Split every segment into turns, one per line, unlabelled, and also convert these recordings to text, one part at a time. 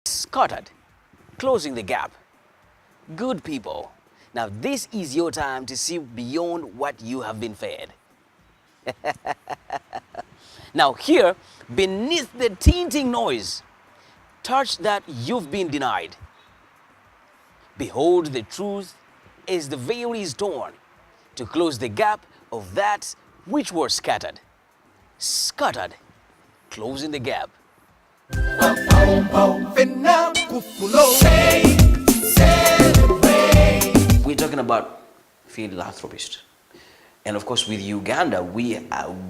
Scattered, closing the gap. Good people, now this is your time to see beyond what you have been fed. Now here, beneath the tinting noise, touch that you've been denied. Behold the truth as the veil is torn to close the gap of that which was scattered. Scattered, closing the gap. We're talking about philanthropists. And of course, with Uganda, we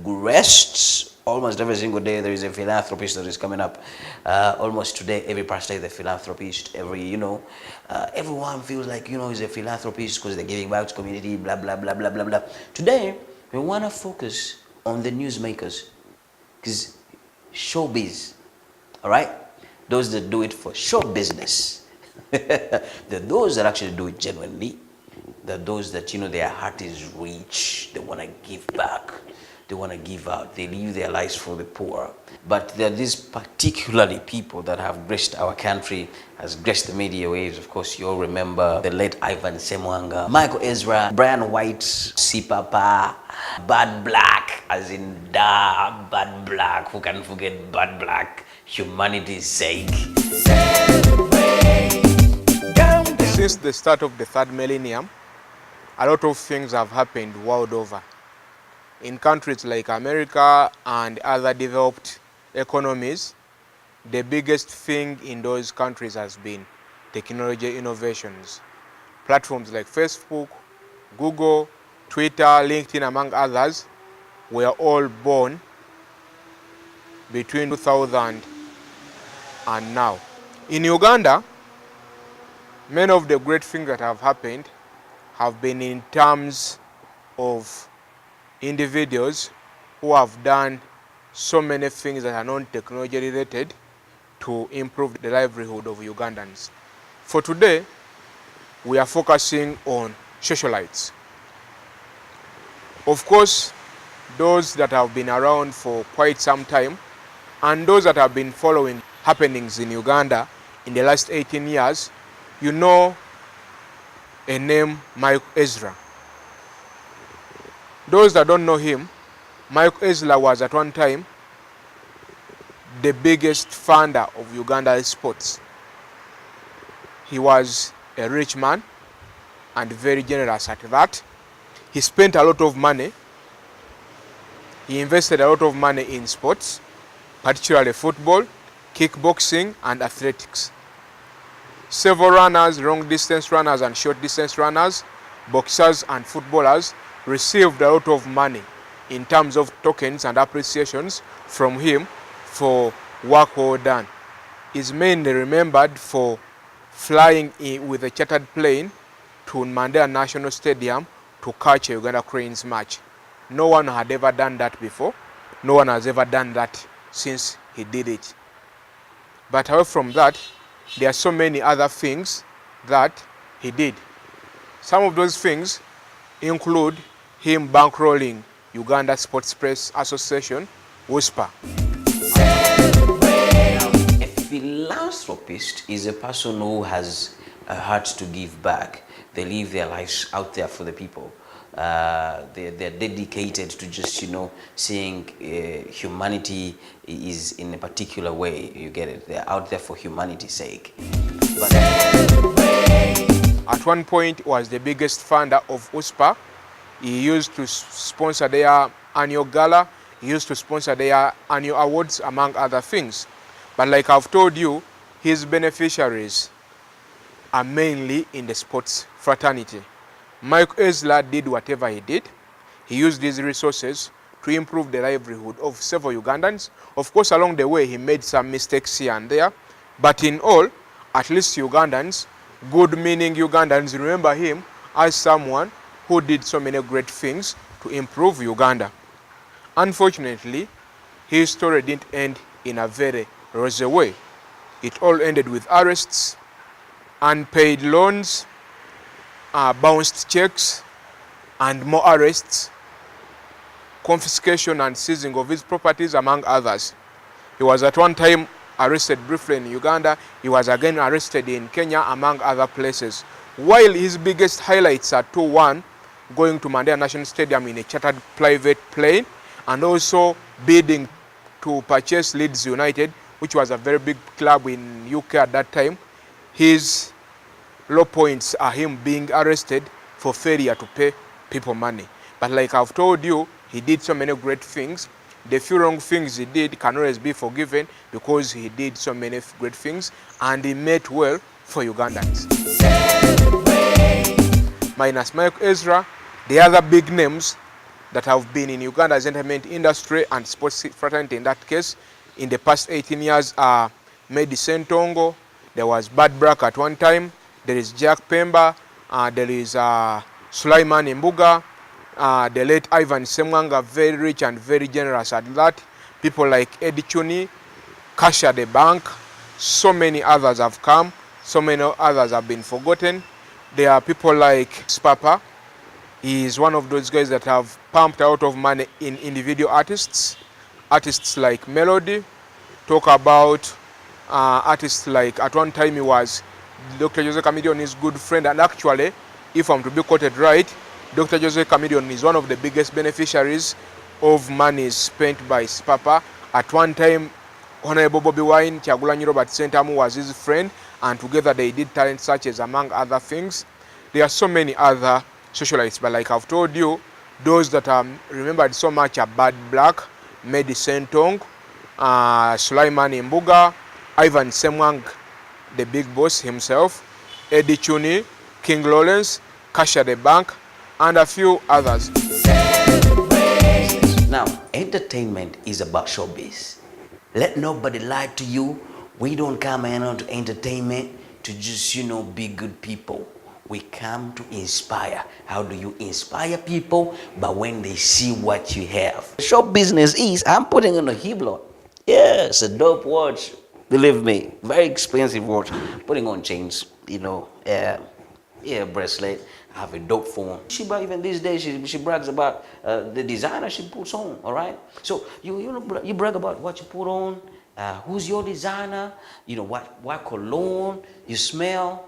rest almost every single day. There is a philanthropist that is coming up. Almost today, every pastor is a philanthropist. Everyone feels like, is a philanthropist because they're giving back to community, blah, blah, blah, blah, blah, blah. Today, we want to focus on the newsmakers, because showbiz, all right? Those that do it for show business. They're those that actually do it genuinely. They're those that, their heart is rich. They want to give back. They want to give out. They live their lives for the poor. But there are these particularly people that have graced our country, has graced the media waves. Of course, you all remember the late Ivan Semwanga, Micheal Ezra, Bryan White, Sipapa, Bad Black, as in Bad Black. Who can forget Bad Black? Humanity's sake.
Since the start of the third millennium, a lot of things have happened world over. In countries like America and other developed economies, the biggest thing in those countries has been technology innovations. Platforms like Facebook, Google, Twitter, LinkedIn, among others, were all born between 2000 and now. In Uganda, many of the great things that have happened have been in terms of individuals who have done so many things that are non-technology related to improve the livelihood of Ugandans. For today, we are focusing on socialites. Of course, those that have been around for quite some time and those that have been following happenings in Uganda in the last 18 years, you know a name, Micheal Ezra. Those that don't know him, Micheal Ezra was at one time the biggest funder of Uganda sports. He was a rich man and very generous at that. He spent a lot of money. He invested a lot of money in sports, particularly football, kickboxing, and athletics. Several runners, long distance runners and short distance runners, boxers and footballers received a lot of money in terms of tokens and appreciations from him for work well done. He's mainly remembered for flying with a chartered plane to Mandela National Stadium to catch a Uganda Cranes match. No one had ever done that before. No one has ever done that since he did it. But away from that, there are so many other things that he did. Some of those things include him bankrolling Uganda Sports Press Association, USPA.
A philanthropist is a person who has a heart to give back. They live their lives out there for the people. They're dedicated to just, seeing humanity is in a particular way. You get it? They're out there for humanity's sake. But
at one point, was the biggest funder of USPA. He used to sponsor their annual gala. He used to sponsor their annual awards, among other things. But like I've told you, his beneficiaries are mainly in the sports fraternity. Micheal Ezra did whatever he did. He used these resources to improve the livelihood of several Ugandans. Of course, along the way, he made some mistakes here and there. But in all, at least Ugandans, good-meaning Ugandans, remember him as someone who did so many great things to improve Uganda. Unfortunately, his story didn't end in a very rosy way. It all ended with arrests, unpaid loans, bounced checks, and more arrests, confiscation and seizing of his properties, among others. He was at one time arrested briefly in Uganda. He was again arrested in Kenya, among other places. While his biggest highlights are 2-1, going to Mandela National Stadium in a chartered private plane, and also bidding to purchase Leeds United, which was a very big club in UK at that time. His low points are him being arrested for failure to pay people money. But like I've told you, he did so many great things. The few wrong things he did can always be forgiven because he did so many great things and he made well for Ugandans. Minus Micheal Ezra, the other big names that have been in Uganda's entertainment industry and sports fraternity in that case in the past 18 years are Medi Sentongo, there was Bad Black at one time, there is Jack Pemba, there is Sulaiman Imbuga, the late Ivan Semwanga, very rich and very generous at that. People like Eddie Chuni, Kasha the Bank, so many others have come, so many others have been forgotten. There are people like Spapa. He is one of those guys that have pumped a lot of money in individual artists. Artists like Melody, talk about artists like, at one time he was Dr. Jose Chameleone, his good friend, and actually, if I'm to be quoted right, Dr. Jose Chameleone is one of the biggest beneficiaries of money spent by Spapa. At one time, Honorable Bobby Wine, Kyagulanyi Robert Sentamu was his friend, and together they did talent searches, among other things. There are so many other socialites, but like I've told you, those that are remembered so much are Bad Black, Medi Sentong, Sulaiman Imbuga, Ivan Semwang, the big boss himself, Eddie Chuni, King Lawrence, Kasha the Bank, and a few others.
Now, entertainment is about showbiz. Let nobody lie to you. We don't come in on to entertainment to just, be good people. We come to inspire. How do you inspire people? But when they see what you have. Show business is, I'm putting on a Hublot. Yes, a dope watch. Believe me, very expensive watch. Putting on chains, bracelet. I have a dope phone. Shiba, even these days, she brags about the designer she puts on, all right? So you brag about what you put on, who's your designer, what cologne you smell,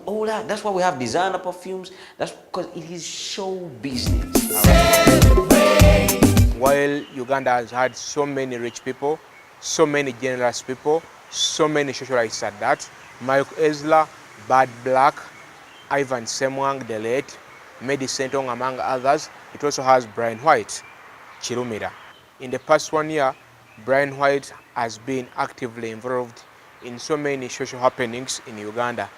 all that. That's why we have designer perfumes. That's because it is show business. Right?
While Uganda has had so many rich people, so many generous people, so many socialites at that, Micheal Ezra, Bad Black, Ivan Semwang the late, Medi Sentong, among others. It also has Bryan White, Chirumira. In the past 1 year, Bryan White has been actively involved in so many social happenings in Uganda.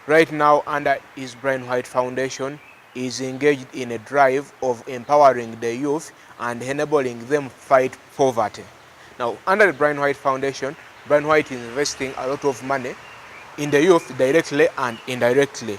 Right now, under his Bryan White Foundation, he is engaged in a drive of empowering the youth and enabling them fight poverty. Now, under the Bryan White Foundation, Bryan White is investing a lot of money in the youth directly and indirectly.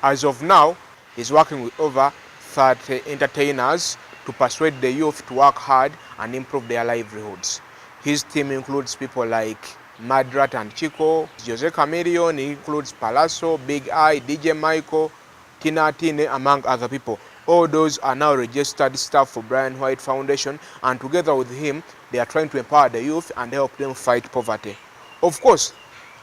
As of now, he's working with over 30 entertainers to persuade the youth to work hard and improve their livelihoods. His team includes people like Madrat and Chico, Jose Chameleone, includes Palazzo, Big Eye, DJ Michael, Tina Tine, among other people. All those are now registered staff for Bryan White Foundation, and together with him, they are trying to empower the youth and help them fight poverty. Of course,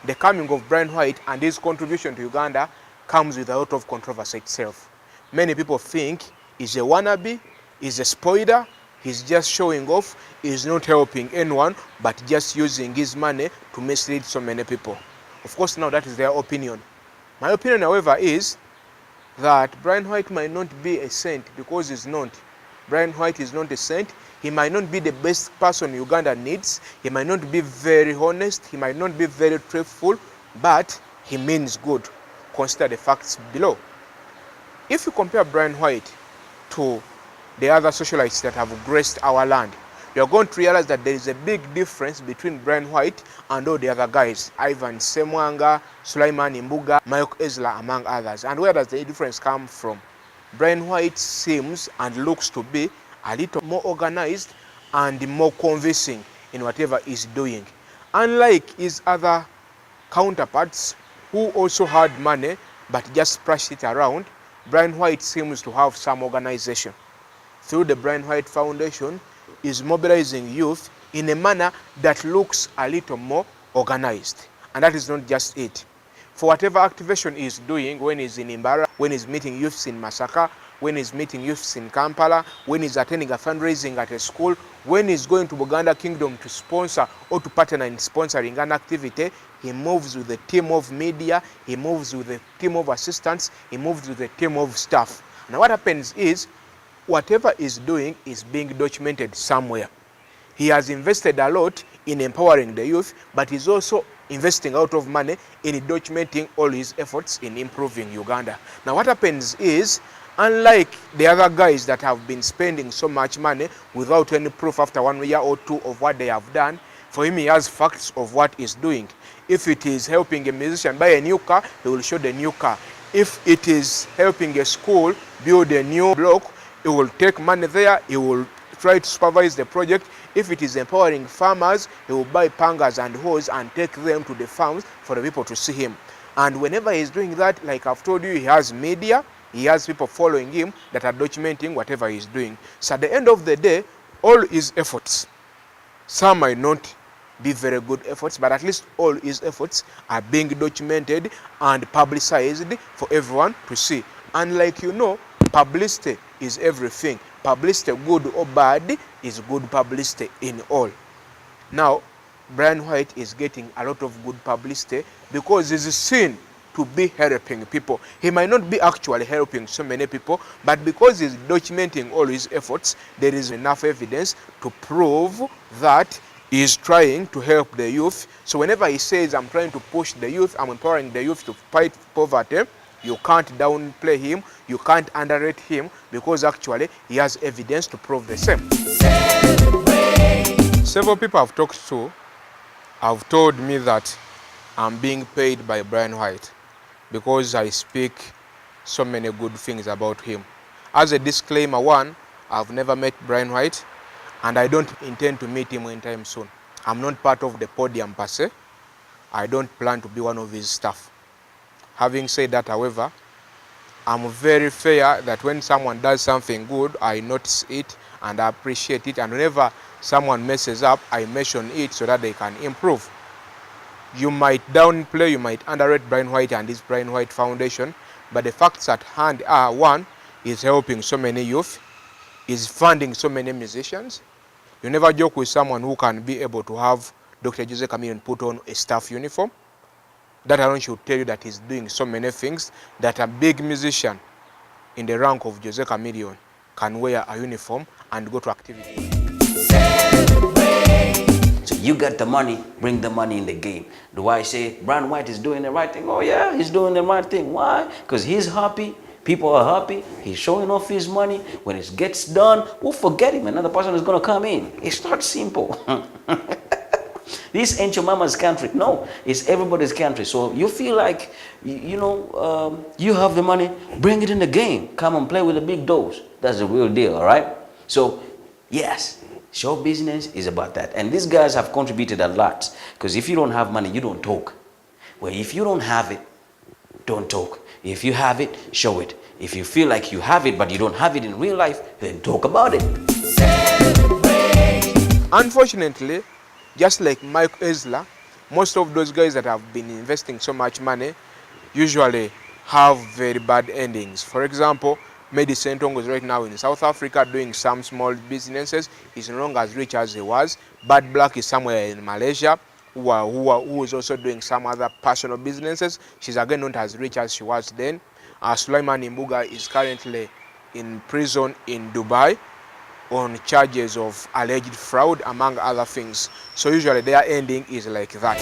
the coming of Bryan White and his contribution to Uganda comes with a lot of controversy itself. Many people think he's a wannabe, he's a spoiler, he's just showing off, he's not helping anyone, but just using his money to mislead so many people. Of course, now that is their opinion. My opinion, however, is that Bryan White might not be a saint, because he's not. Bryan White is not a saint. He might not be the best person Uganda needs. He might not be very honest. He might not be very truthful, but he means good. Consider the facts below. If you compare Bryan White to the other socialites that have graced our land, you're going to realize that there is a big difference between Bryan White and all the other guys, Ivan Semwanga, Sulaiman Imbuga, Micheal Ezra, among others. And where does the difference come from? Bryan White seems and looks to be a little more organized and more convincing in whatever he's doing. Unlike his other counterparts who also had money but just splashed it around, Bryan White seems to have some organization. Through the Bryan White Foundation, is mobilizing youth in a manner that looks a little more organized. And that is not just it. For whatever activation he's doing, when he's in Imbara, when he's meeting youths in Masaka, when he's meeting youths in Kampala, when he's attending a fundraising at a school, when he's going to Uganda Kingdom to sponsor or to partner in sponsoring an activity, he moves with a team of media, he moves with a team of assistants, he moves with a team of staff. Now what happens is, whatever he's doing is being documented somewhere. He has invested a lot in empowering the youth, but he's also investing out of money in documenting all his efforts in improving Uganda. Now what happens is, unlike the other guys that have been spending so much money without any proof after 1 year or two of what they have done, for him he has facts of what he's doing. If it is helping a musician buy a new car, he will show the new car. If it is helping a school build a new block, he will take money there, he will try to supervise the project. If it is empowering farmers, he will buy pangas and hoes and take them to the farms for the people to see him. And whenever he's doing that, like I've told you, he has media, he has people following him that are documenting whatever he's doing. So at the end of the day, all his efforts, some might not be very good efforts, but at least all his efforts are being documented and publicized for everyone to see. And like you know, publicity is everything. Publicity, good or bad, is good publicity in all. Now, Bryan White is getting a lot of good publicity because he's seen to be helping people. He might not be actually helping so many people, but because he's documenting all his efforts, there is enough evidence to prove that he is trying to help the youth. So whenever he says, I'm trying to push the youth, I'm empowering the youth to fight poverty, you can't downplay him, you can't underrate him, because actually he has evidence to prove the same. Several people I've talked to have told me that I'm being paid by Bryan White because I speak so many good things about him. As a disclaimer, one, I've never met Bryan White and I don't intend to meet him anytime soon. I'm not part of the podium per se. I don't plan to be one of his staff. Having said that, however, I'm very fair that when someone does something good, I notice it and I appreciate it. And whenever someone messes up, I mention it so that they can improve. You might downplay, you might underrate Bryan White and his Bryan White Foundation, but the facts at hand are, one, is helping so many youth, is funding so many musicians. You never joke with someone who can be able to have Dr. Jose Chameleon put on a staff uniform. That alone should tell you that he's doing so many things that a big musician in the rank of Jose Chameleon can wear a uniform and go to activity.
So you got the money, bring the money in the game. Do I say Bryan White is doing the right thing? Oh yeah, he's doing the right thing. Why? Because he's happy, people are happy, he's showing off his money. When it gets done, we'll forget him. Another person is going to come in. It's not simple. This ain't your mama's country. No, it's everybody's country. So you feel like, you have the money, bring it in the game. Come and play with the big dogs. That's the real deal, all right? So, yes, show business is about that. And these guys have contributed a lot. Because if you don't have money, you don't talk. Well, if you don't have it, don't talk. If you have it, show it. If you feel like you have it, but you don't have it in real life, then talk about it.
Unfortunately, just like Micheal Ezra, most of those guys that have been investing so much money usually have very bad endings. For example, Medi Sentongo is right now in South Africa doing some small businesses. He's no longer as rich as he was. Bad Black is somewhere in Malaysia who is also doing some other personal businesses. She's again not as rich as she was then. Sulaiman Imbuga is currently in prison in Dubai on charges of alleged fraud, among other things. So usually their ending is like that.